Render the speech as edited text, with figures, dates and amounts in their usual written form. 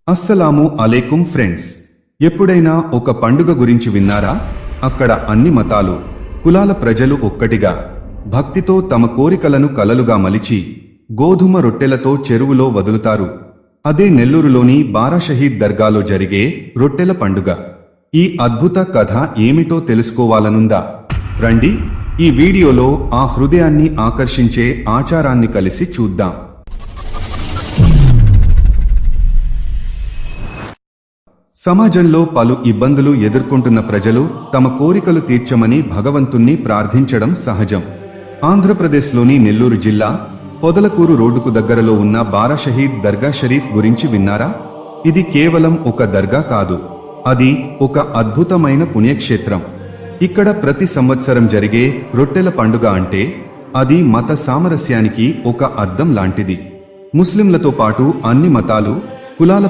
అస్సలాము అలైకుం ఫ్రెండ్స్. ఎప్పుడైనా ఒక పండుగ గురించి విన్నారా? అక్కడ అన్ని మతాలు, కులాల ప్రజలు ఒక్కటిగా భక్తితో తమ కోరికలను కలలుగా మలిచి గోధుమ రొట్టెలతో చెరువులో వదులుతారు. అదే నెల్లూరులోని బారా షహీద్ దర్గాలో జరిగే రొట్టెల పండుగ. ఈ అద్భుత కథ ఏమిటో తెలుసుకోవాలనుందా? రండి, ఈ వీడియోలో ఆ హృదయాన్ని ఆకర్షించే ఆచారాన్ని కలిసి చూద్దాం. సమాజంలో పలు ఇబ్బందులు ఎదుర్కొంటున్న ప్రజలు తమ కోరికలు తీర్చమని భగవంతుణ్ణి ప్రార్థించడం సహజం. ఆంధ్రప్రదేశ్లోని నెల్లూరు జిల్లా పొదలకూరు రోడ్డుకు దగ్గరలో ఉన్న బారా షహీద్ దర్గా షరీఫ్ గురించి విన్నారా? ఇది కేవలం ఒక దర్గా కాదు, అది ఒక అద్భుతమైన పుణ్యక్షేత్రం. ఇక్కడ ప్రతి సంవత్సరం జరిగే రొట్టెల పండుగ అంటే అది మత సామరస్యానికి ఒక అద్దం లాంటిది. ముస్లింలతో పాటు అన్ని మతాలు, కులాల